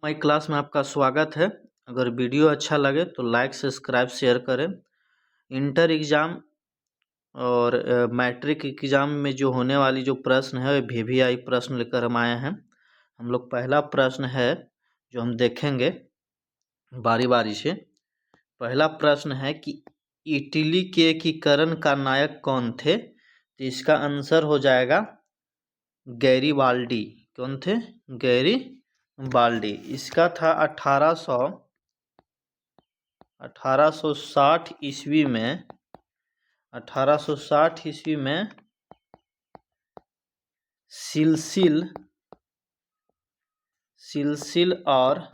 My class में आपका स्वागत है। अगर वीडियो अच्छा लगे तो लाइक सब्सक्राइब शेयर करें। इंटर एग्ज़ाम और मैट्रिक एग्ज़ाम में जो होने वाली जो प्रश्न है वह VVI प्रश्न लेकर हम आए हैं। हम लोग पहला प्रश्न है जो हम देखेंगे बारी बारी से। पहला प्रश्न है कि इटली के एकीकरण का नायक कौन थे। तो इसका आंसर हो जाएगा गैरीबाल्डी। कौन थे? गैरीबाल्डी। इसका था 1860 ईस्वी में 1860 ईस्वी में सिलसिल और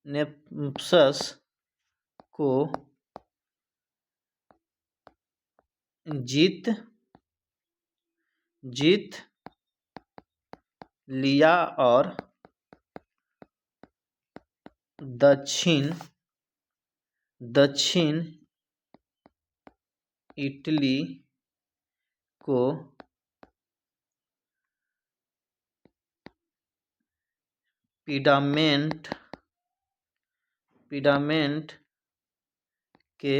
नेप्सस को जीत लिया और दक्षिण इटली को पिडामेंट के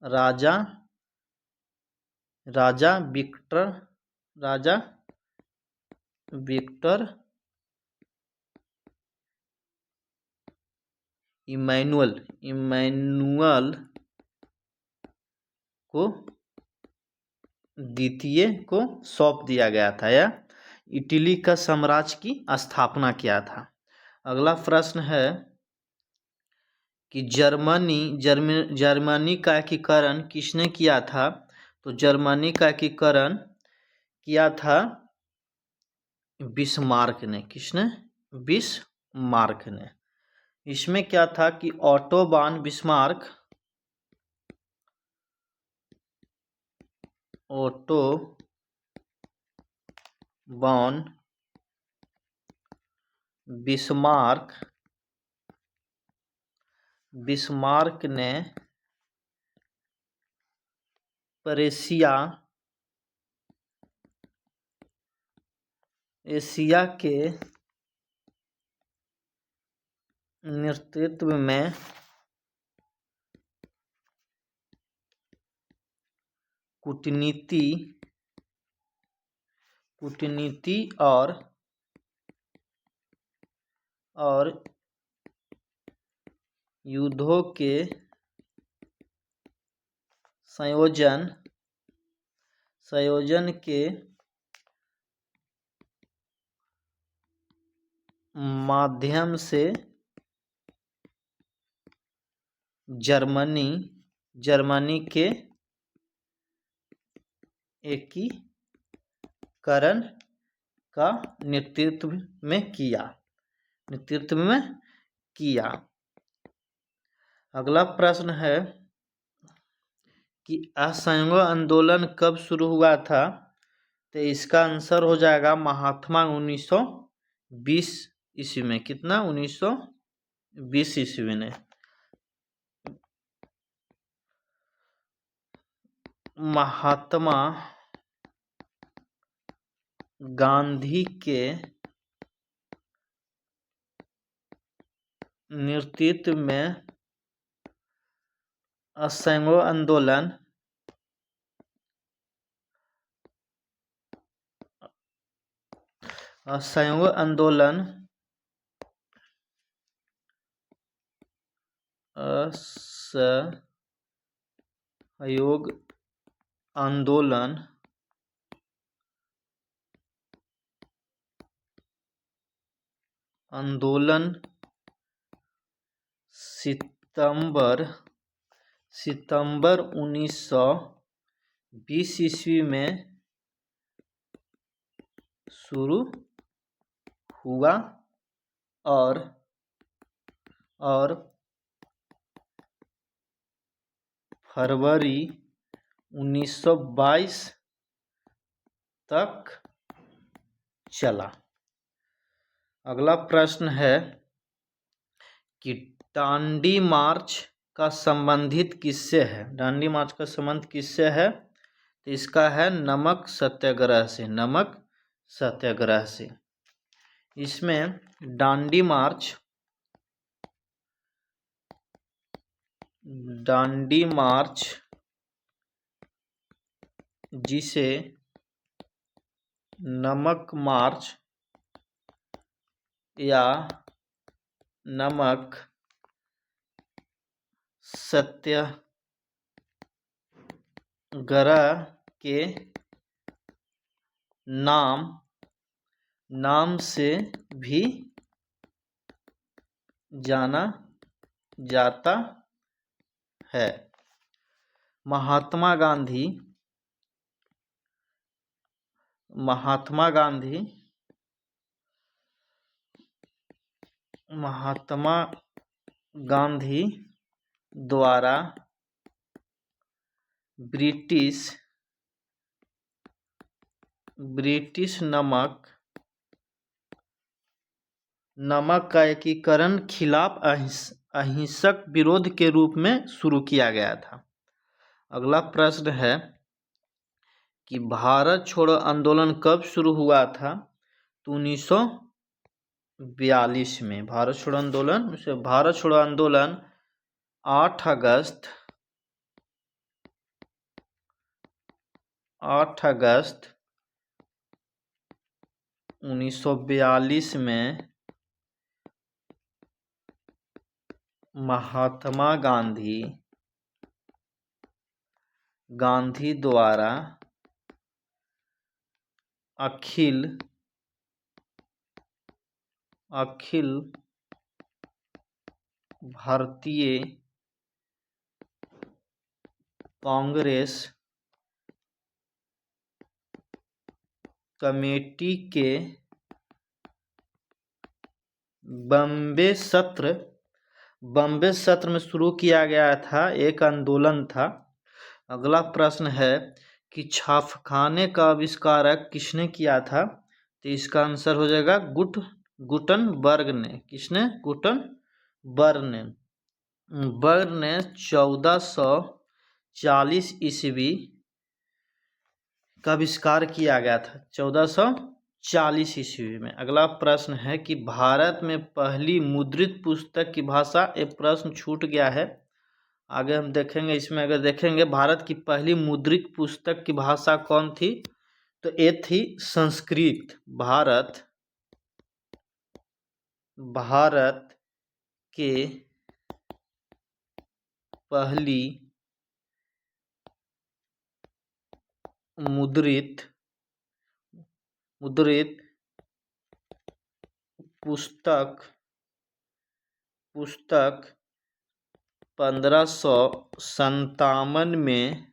राजा विक्टर इमैनुअल को द्वितीय को सौंप दिया गया था या इटली का साम्राज्य की स्थापना किया था। अगला प्रश्न है कि जर्मनी का एकीकरण किसने किया था। तो जर्मनी का एकीकरण किया था बिस्मार्क ने। किसने? बिस्मार्क ने। इसमें क्या था कि ऑटो वॉन बिस्मार्क ने एशिया के नेतृत्व में कूटनीति और युद्धों के संयोजन के माध्यम से जर्मनी के एकीकरण का नेतृत्व में किया। अगला प्रश्न है कि असहयोग आंदोलन कब शुरू हुआ था। तो इसका आंसर हो जाएगा महात्मा 1920 ईस्वी में। कितना? 1920 ईस्वी में। महात्मा गांधी के नेतृत्व में असहयोग आंदोलन सितंबर 1920 ईस्वी में शुरू हुआ और फरवरी 1922 तक चला। अगला प्रश्न है कि दांडी मार्च का संबंधित किससे है? दांडी मार्च का संबंध किससे है? तो इसका है नमक सत्याग्रह से, नमक सत्याग्रह से। इसमें दांडी मार्च जिसे नमक मार्च या नमक सत्याग्रह के नाम से भी जाना जाता है। महात्मा गांधी द्वारा ब्रिटिश नमक का एकीकरण खिलाफ अहिंसक विरोध के रूप में शुरू किया गया था। अगला प्रश्न है कि भारत छोड़ो आंदोलन कब शुरू हुआ था? तो 1942 में। भारत छोड़ो आंदोलन 8 अगस्त 1942 में महात्मा गांधी द्वारा अखिल भारतीय कांग्रेस कमेटी के बॉम्बे सत्र में शुरू किया गया था, एक आंदोलन था। अगला प्रश्न है कि छापखाने का आविष्कारक किसने किया था? तो इसका आंसर हो जाएगा गुटनबर्ग ने। किसने? गुटनबर्ग ने 1440 ईस्वी का आविष्कार किया गया था, 1440 ईस्वी में। अगला प्रश्न है कि भारत में पहली मुद्रित पुस्तक की भाषा, एक प्रश्न छूट गया है, आगे हम देखेंगे। इसमें अगर देखेंगे भारत की पहली मुद्रित पुस्तक की भाषा कौन थी? तो ये थी संस्कृत। भारत के पहली मुद्रित पुस्तक 1557 में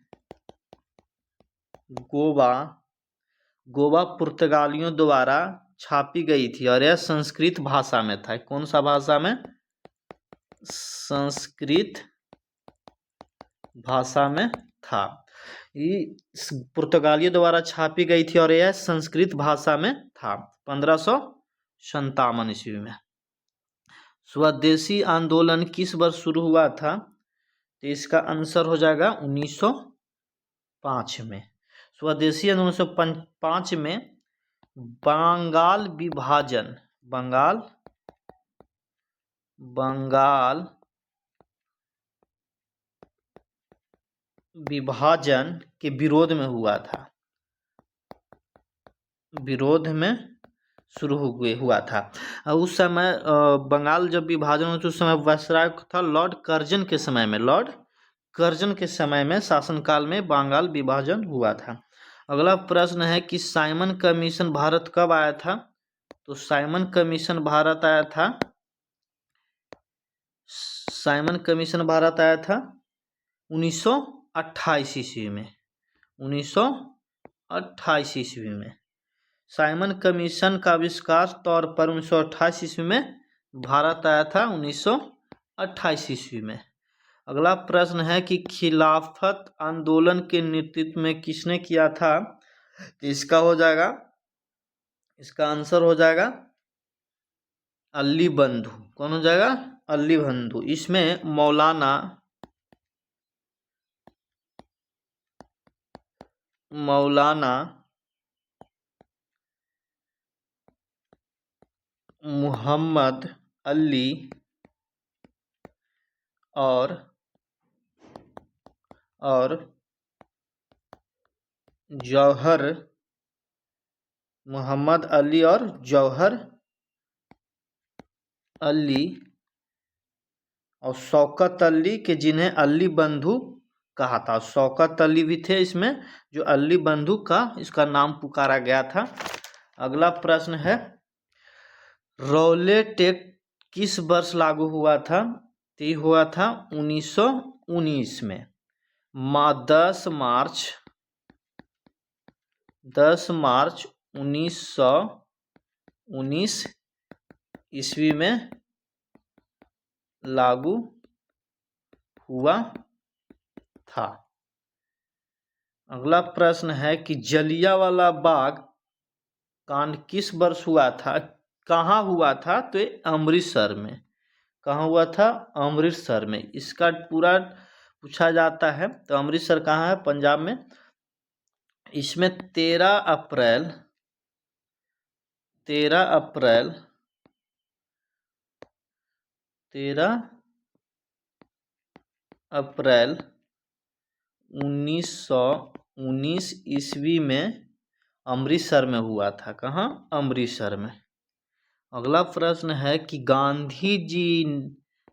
गोवा पुर्तगालियों द्वारा छापी गई थी और यह संस्कृत भाषा में था। कौन सा भाषा में? संस्कृत भाषा में था। ये पुर्तगालियों द्वारा छापी गई थी और यह संस्कृत भाषा में था, 1557 ईस्वी में। स्वदेशी आंदोलन किस वर्ष शुरू हुआ था? तो इसका आंसर हो जाएगा 1905 में। स्वदेशी आंदोलन 1905 में बंगाल विभाजन के विरोध में हुआ था, शुरू हुआ था। उस समय बंगाल जब विभाजन हुआ, उस समय वायसराय था लॉर्ड कर्जन के समय में शासनकाल में बंगाल विभाजन हुआ था। अगला प्रश्न है कि साइमन कमीशन भारत कब आया था? तो साइमन कमीशन भारत आया था 1928 ईस्वी में। 1928 ईस्वी में साइमन कमीशन का आविष्कार तौर पर 1928 ईस्वी में भारत आया था, 1928 ईस्वी में। अगला प्रश्न है कि खिलाफत आंदोलन के नेतृत्व में किसने किया था? तो इसका आंसर हो जाएगा अली बंधु। कौन हो जाएगा? अली बंधु। इसमें मौलाना मौलाना मोहम्मद अली और जौहर मोहम्मद अली और जौहर अली और शौकत अली के, जिन्हें अली बंधु कहा था। शौकत अली भी थे इसमें, जो अली बंधु का इसका नाम पुकारा गया था। अगला प्रश्न है, रौलेट एक्ट किस वर्ष लागू हुआ था? तो ये हुआ था 1919 में। 10 मार्च 1919 ईस्वी में लागू हुआ था। अगला प्रश्न है कि जलियांवाला बाग कांड किस वर्ष हुआ था? कहाँ हुआ था? तो ये अमृतसर में। कहाँ हुआ था? अमृतसर में। इसका पूरा पूछा जाता है। तो अमृतसर कहाँ है? पंजाब में। इसमें 13 अप्रैल 1919 ईस्वी में अमृतसर में हुआ था। कहाँ? अमृतसर में। अगला प्रश्न है कि गांधी जी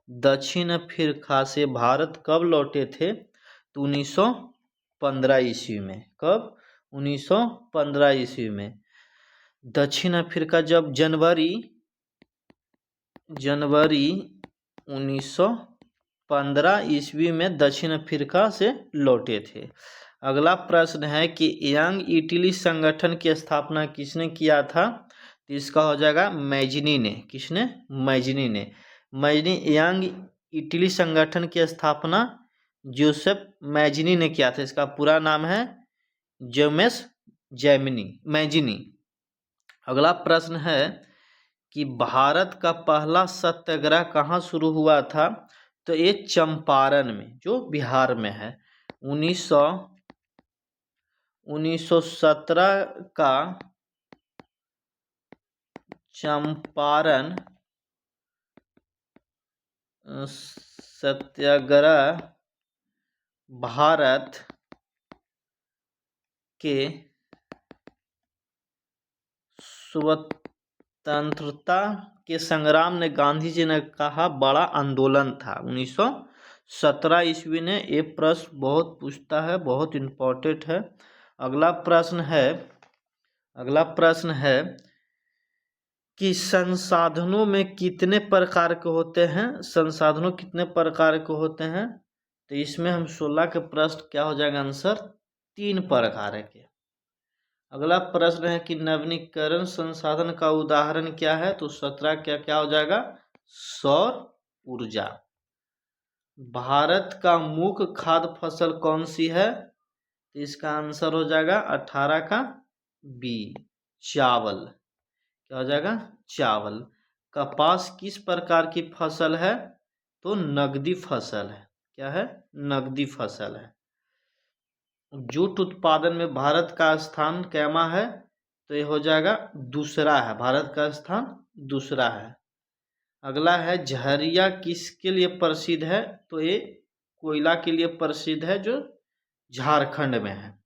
दक्षिण अफ्रीका से भारत कब लौटे थे? तो 1915 ईस्वी में। कब? 1915 ईस्वी में। दक्षिण अफ्रीका जब जनवरी 1915 ईस्वी में दक्षिण अफ्रीका से लौटे थे। अगला प्रश्न है कि यंग इटली संगठन की स्थापना किसने किया था? तो इसका हो जाएगा मैजिनी ने। किसने? मैजिनी ने। मैजिनी यंग इटली संगठन की स्थापना जोसेफ मैजिनी ने किया था। इसका पूरा नाम है जेम्स मैजिनी। अगला प्रश्न है कि भारत का पहला सत्याग्रह कहाँ शुरू हुआ था? तो ये चंपारण में, जो बिहार में है। 1917 का चंपारण सत्याग्रह भारत के स्वतंत्रता के संग्राम ने, गांधी जी ने कहा, बड़ा आंदोलन था। 1917 ईस्वी ने। ये प्रश्न बहुत पूछता है, बहुत इम्पोर्टेंट है। अगला प्रश्न है कि संसाधनों में कितने प्रकार के होते हैं? संसाधनों कितने प्रकार के होते हैं? तो इसमें हम 16 के प्रश्न क्या हो जाएगा आंसर? 3 प्रकार के। अगला प्रश्न है कि नवीनीकरण संसाधन का उदाहरण क्या है? तो 17 क्या हो जाएगा? सौर ऊर्जा। भारत का मुख्य खाद्य फसल कौन सी है? तो इसका आंसर हो जाएगा 18 का बी, चावल। क्या हो जाएगा? चावल। कपास किस प्रकार की फसल है? तो नगदी फसल है। क्या है? नगदी फसल है। जूट उत्पादन में भारत का स्थान कैमा है? तो ये हो जाएगा दूसरा है। भारत का स्थान दूसरा है। अगला है, झरिया किसके लिए प्रसिद्ध है? तो ये कोयला के लिए प्रसिद्ध है, जो झारखंड में है।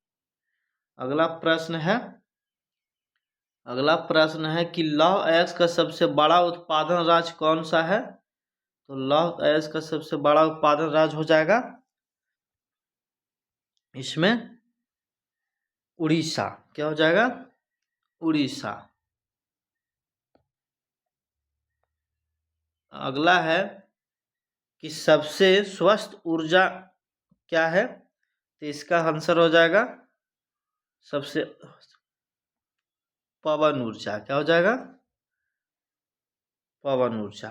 अगला प्रश्न है कि लौह अयस्क का सबसे बड़ा उत्पादन राज्य कौन सा है? तो लौह अयस्क का सबसे बड़ा उत्पादन राज्य हो जाएगा इसमें उड़ीसा। क्या हो जाएगा? उड़ीसा। अगला है कि सबसे स्वस्थ ऊर्जा क्या है? तो इसका आंसर हो जाएगा सबसे पवन ऊर्जा। क्या हो जाएगा? पवन ऊर्जा।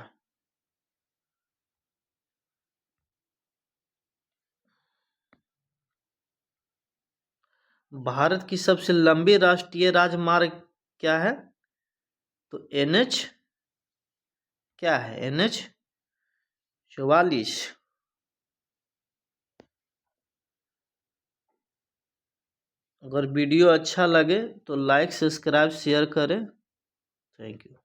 भारत की सबसे लंबी राष्ट्रीय राजमार्ग क्या है? तो NH क्या है? NH 44। अगर वीडियो अच्छा लगे तो लाइक सब्सक्राइब शेयर करें। Thank you.